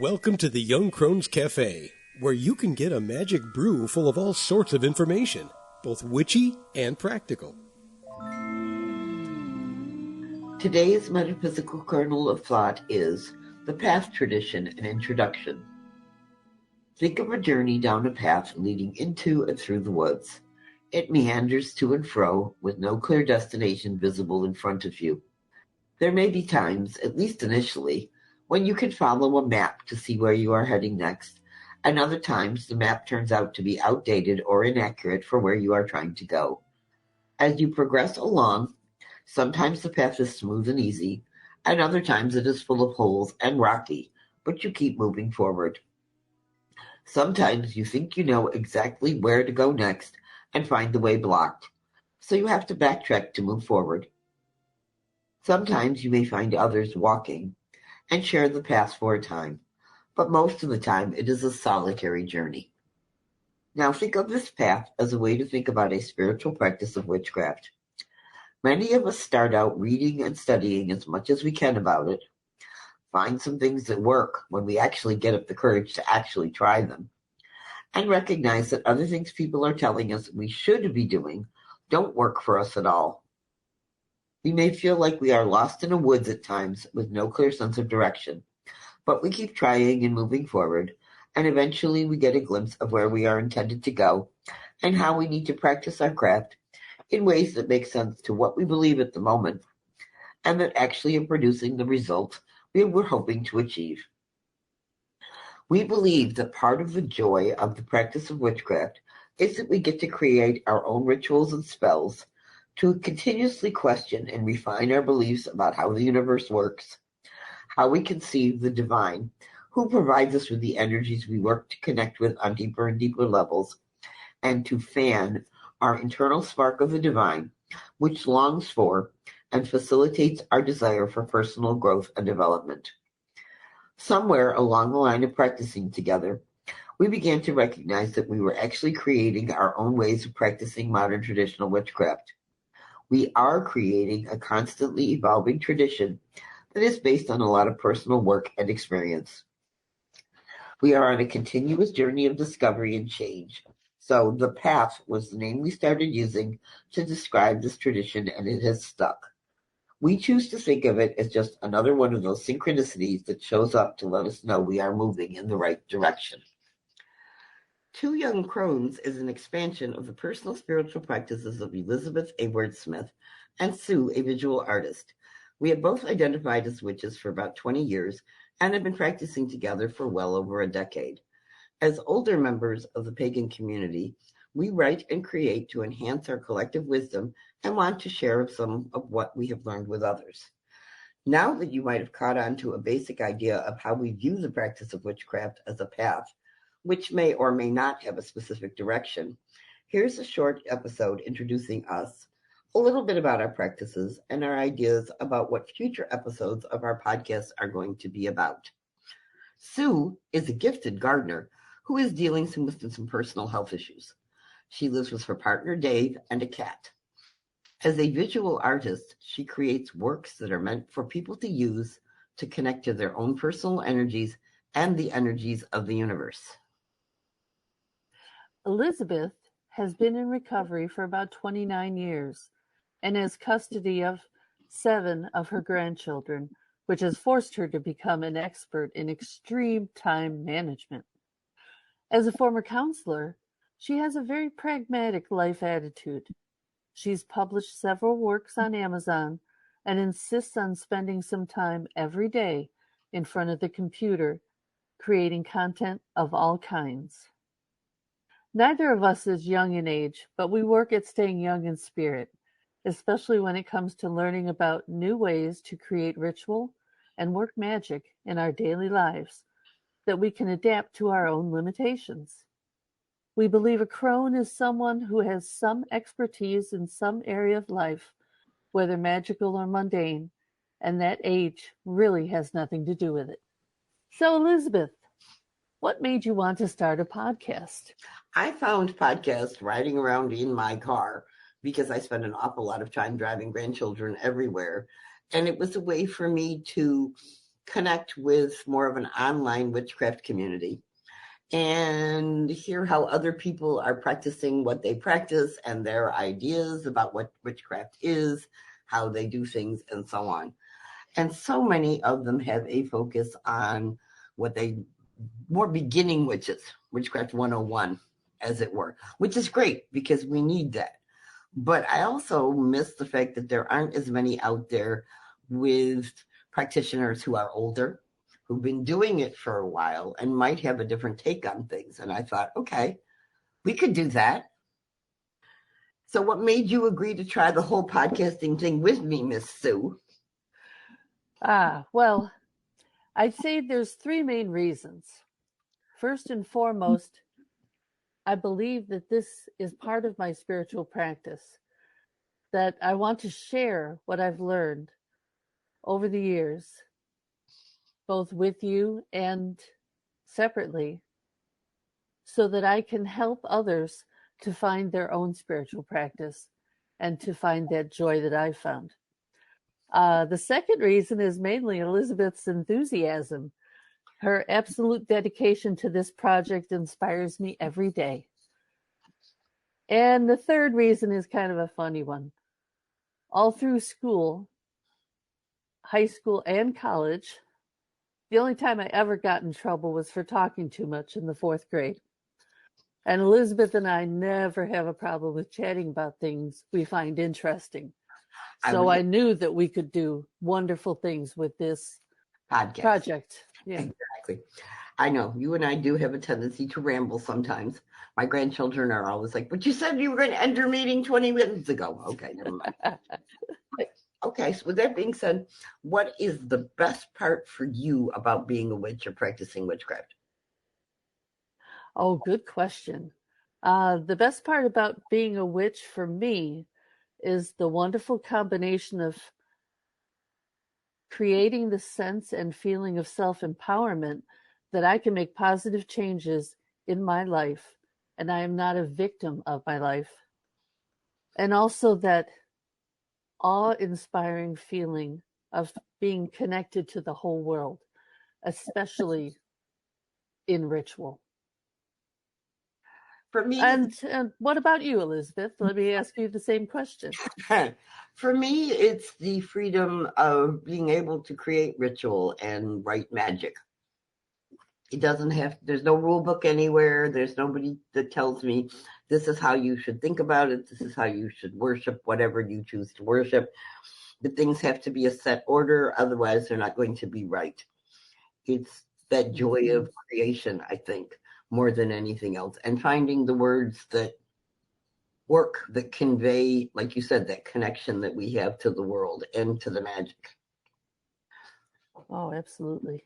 Welcome to the Young Crones Cafe, where you can get a magic brew full of all sorts of information, both witchy and practical. Today's Metaphysical Kernel of Thought is the Path Tradition and Introduction. Think of a journey down a path leading into and through the woods. It meanders to and fro with no clear destination visible in front of you. There may be times, at least initially, when you can follow a map to see where you are heading next, and other times the map turns out to be outdated or inaccurate for where you are trying to go. As you progress along, sometimes the path is smooth and easy, and other times it is full of holes and rocky, but you keep moving forward. Sometimes you think you know exactly where to go next and find the way blocked, so you have to backtrack to move forward. Sometimes you may find others walking and share the path for a time, but most of the time it is a solitary journey. Now think of this path as a way to think about a spiritual practice of witchcraft. Many of us start out reading and studying as much as we can about it, find some things that work when we actually get up the courage to actually try them, and recognize that other things people are telling us we should be doing don't work for us at all. We may feel like we are lost in a woods at times with no clear sense of direction, but we keep trying and moving forward, and eventually we get a glimpse of where we are intended to go and how we need to practice our craft in ways that make sense to what we believe at the moment, and that actually are producing the results we were hoping to achieve. We believe that part of the joy of the practice of witchcraft is that we get to create our own rituals and spells to continuously question and refine our beliefs about how the universe works, how we conceive the divine, who provides us with the energies we work to connect with on deeper and deeper levels, and to fan our internal spark of the divine, which longs for and facilitates our desire for personal growth and development. Somewhere along the line of practicing together, we began to recognize that we were actually creating our own ways of practicing modern traditional witchcraft. We are creating a constantly evolving tradition that is based on a lot of personal work and experience. We are on a continuous journey of discovery and change. So the path was the name we started using to describe this tradition, and it has stuck. We choose to think of it as just another one of those synchronicities that shows up to let us know we are moving in the right direction. Two Young Crones is an expansion of the personal spiritual practices of Elizabeth A. Wordsmith and Sue, a visual artist. We have both identified as witches for about 20 years and have been practicing together for well over a decade. As older members of the pagan community, we write and create to enhance our collective wisdom and want to share some of what we have learned with others. Now that you might have caught on to a basic idea of how we view the practice of witchcraft as a path, which may or may not have a specific direction, here's a short episode introducing us, a little bit about our practices, and our ideas about what future episodes of our podcast are going to be about. Sue is a gifted gardener who is dealing with some personal health issues. She lives with her partner, Dave, and a cat. As a visual artist, she creates works that are meant for people to use to connect to their own personal energies and the energies of the universe. Elizabeth has been in recovery for about 29 years and has custody of 7 of her grandchildren, which has forced her to become an expert in extreme time management. As a former counselor, she has a very pragmatic life attitude. She's published several works on Amazon and insists on spending some time every day in front of the computer, creating content of all kinds. Neither of us is young in age, but we work at staying young in spirit, especially when it comes to learning about new ways to create ritual and work magic in our daily lives that we can adapt to our own limitations. We believe a crone is someone who has some expertise in some area of life, whether magical or mundane, and that age really has nothing to do with it. So, Elizabeth, what made you want to start a podcast? I found podcasts riding around in my car because I spend an awful lot of time driving grandchildren everywhere. And it was a way for me to connect with more of an online witchcraft community and hear how other people are practicing what they practice and their ideas about what witchcraft is, how they do things, and so on. And so many of them have a focus on what they more beginning witches, Witchcraft 101, as it were, which is great because we need that. But I also miss the fact that there aren't as many out there with practitioners who are older, who've been doing it for a while and might have a different take on things. And I thought, okay, we could do that. So what made you agree to try the whole podcasting thing with me, Miss Sue? Well, I'd say there's three main reasons. First and foremost, I believe that this is part of my spiritual practice, that I want to share what I've learned over the years, both with you and separately, so that I can help others to find their own spiritual practice and to find that joy that I found. The second reason is mainly Elizabeth's enthusiasm. Her absolute dedication to this project inspires me every day. And the third reason is kind of a funny one. All through school, high school and college, the only time I ever got in trouble was for talking too much in the 4th grade. And Elizabeth and I never have a problem with chatting about things we find interesting. So I knew that we could do wonderful things with this project. Yeah. Exactly. I know you and I do have a tendency to ramble sometimes. My grandchildren are always like, but you said you were going to end your meeting 20 minutes ago. Okay, never mind. Okay, so with that being said, what is the best part for you about being a witch or practicing witchcraft? Oh, good question. The best part about being a witch for me is the wonderful combination of creating the sense and feeling of self-empowerment that I can make positive changes in my life and I am not a victim of my life. And also that awe-inspiring feeling of being connected to the whole world, especially in ritual. For me, and what about you, Elizabeth? Let me ask you the same question. For me, it's the freedom of being able to create ritual and write magic. It doesn't have, there's no rule book anywhere. There's nobody that tells me this is how you should think about it. This is how you should worship whatever you choose to worship. The things have to be a set order. Otherwise, they're not going to be right. It's that joy of creation, I think, more than anything else. And finding the words that work, that convey, like you said, that connection that we have to the world and to the magic. Oh, absolutely.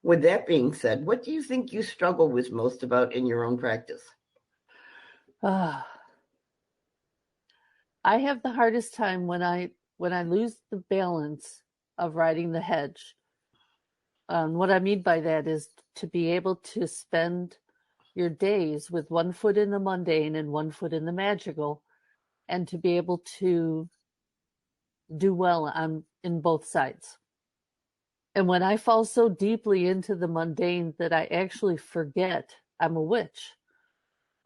With that being said, what do you think you struggle with most about in your own practice? I have the hardest time when I lose the balance of riding the hedge. What I mean by that is to be able to spend your days with one foot in the mundane and one foot in the magical, and to be able to do well in both sides. And when I fall so deeply into the mundane that I actually forget I'm a witch,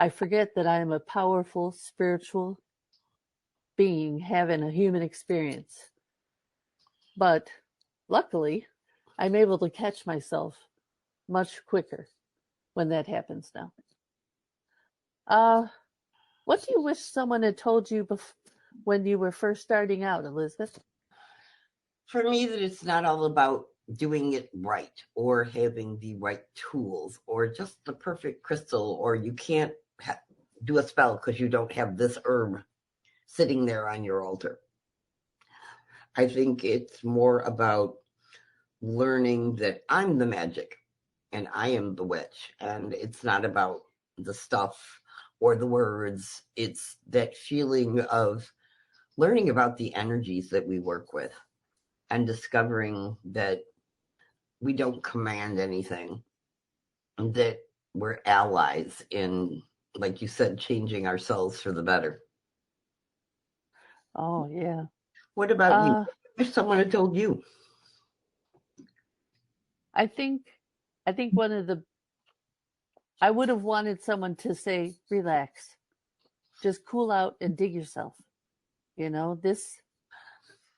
I forget that I am a powerful spiritual being having a human experience. But luckily, I'm able to catch myself much quicker when that happens now. What do you wish someone had told you when you were first starting out, Elizabeth? For me, that it's not all about doing it right or having the right tools or just the perfect crystal, or you can't do a spell because you don't have this herb sitting there on your altar. I think it's more about learning that I'm the magic and I am the witch, and it's not about the stuff or the words. It's that feeling of learning about the energies that we work with and discovering that we don't command anything, that we're allies in, like you said, changing ourselves for the better. Oh, yeah. What about you? I wish someone had told you. I think one of the I would have wanted someone to say, relax, just cool out and dig yourself. You know, this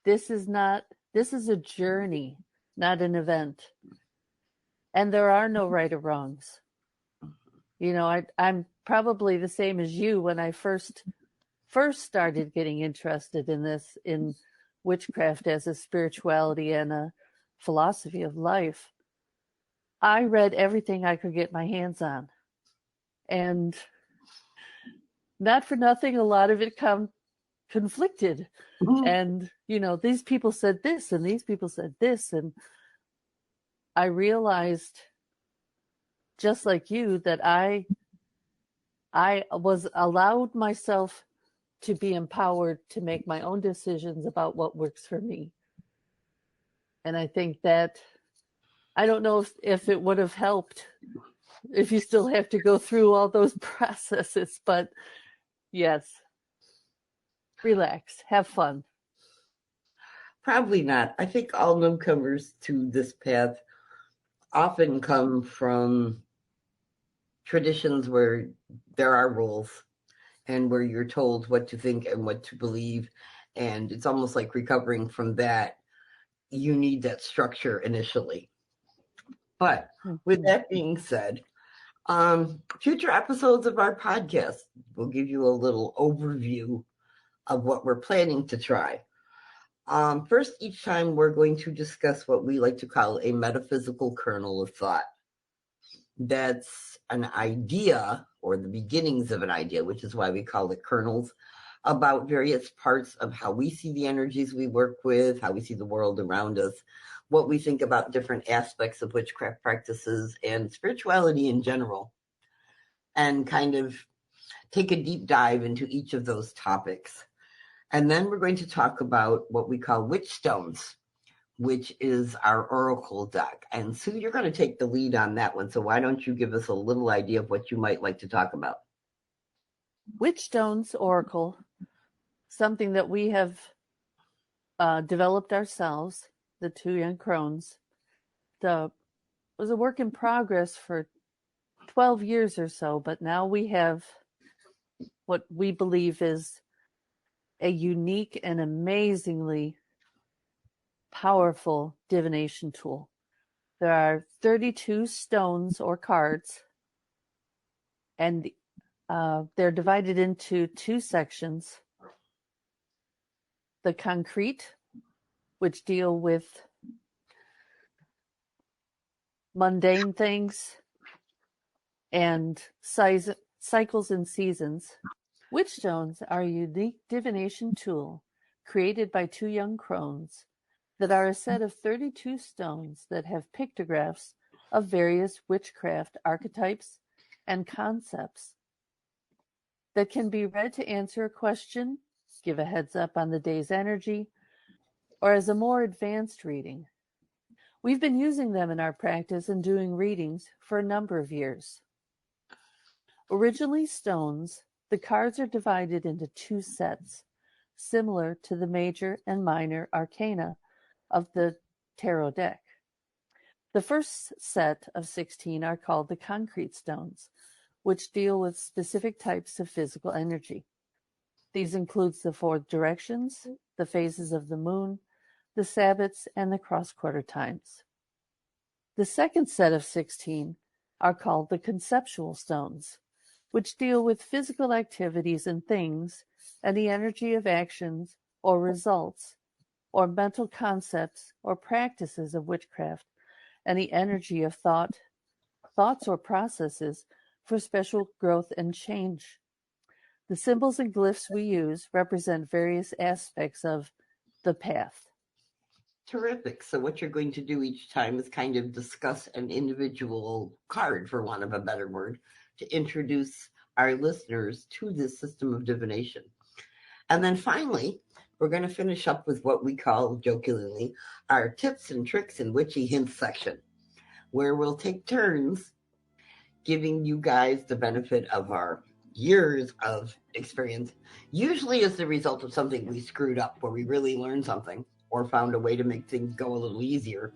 is not, this is a journey, not an event. And there are no right or wrongs. You know, I'm probably the same as you when I first started getting interested in this, in witchcraft as a spirituality and a philosophy of life. I read everything I could get my hands on. And not for nothing, a lot of it conflicted. And, you know, these people said this and these people said this. And I realized, just like you, that I was allowed myself to be empowered to make my own decisions about what works for me. And I think that, I don't know if it would have helped if you still have to go through all those processes, but yes, relax, have fun. Probably not. I think all newcomers to this path often come from traditions where there are rules and where you're told what to think and what to believe. And it's almost like recovering from that. You need that structure initially. But with that being said, future episodes of our podcast will give you a little overview of what we're planning to try. First, each time we're going to discuss what we like to call a metaphysical kernel of thought. That's an idea, or the beginnings of an idea, which is why we call it kernels, about various parts of how we see the energies we work with, how we see the world around us, what we think about different aspects of witchcraft practices and spirituality in general, and kind of take a deep dive into each of those topics. And then we're going to talk about what we call witch stones, which is our oracle deck. And Sue, you're going to take the lead on that one. So why don't you give us a little idea of what you might like to talk about? Witch stones oracle, something that we have developed ourselves, the two young crones. Was a work in progress for 12 years or so, but now we have what we believe is a unique and amazingly powerful divination tool. There are 32 stones or cards, and they're divided into two sections. The concrete, which deal with mundane things and cycles and seasons. Witch stones are a unique divination tool created by two young crones that are a set of 32 stones that have pictographs of various witchcraft archetypes and concepts that can be read to answer a question, give a heads up on the day's energy, or as a more advanced reading. We've been using them in our practice and doing readings for a number of years. Originally stones, the cards are divided into two sets, similar to the major and minor arcana of the tarot deck. The first set of 16 are called the concrete stones, which deal with specific types of physical energy. These include the four directions, the phases of the moon, the Sabbats, and the cross-quarter times. The second set of 16 are called the conceptual stones, which deal with physical activities and things and the energy of actions or results or mental concepts or practices of witchcraft and the energy of thoughts or processes for special growth and change. The symbols and glyphs we use represent various aspects of the path. Terrific. So what you're going to do each time is kind of discuss an individual card, for want of a better word, to introduce our listeners to this system of divination. And then finally, we're going to finish up with what we call, jokingly, our tips and tricks and witchy hints section, where we'll take turns giving you guys the benefit of our years of experience, usually as the result of something we screwed up, where we really learned something or found a way to make things go a little easier.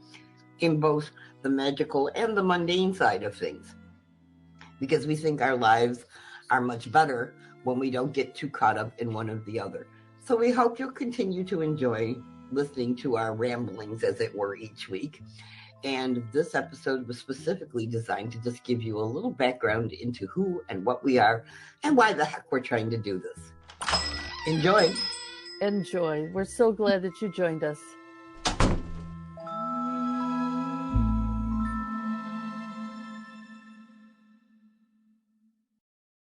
in both the magical and the mundane side of things, because we think our lives are much better when we don't get too caught up in one or the other. So we hope you'll continue to enjoy listening to our ramblings, as it were, each week. And this episode was specifically designed to just give you a little background into who and what we are and why the heck we're trying to do this. Enjoy. Enjoy. We're so glad that you joined us.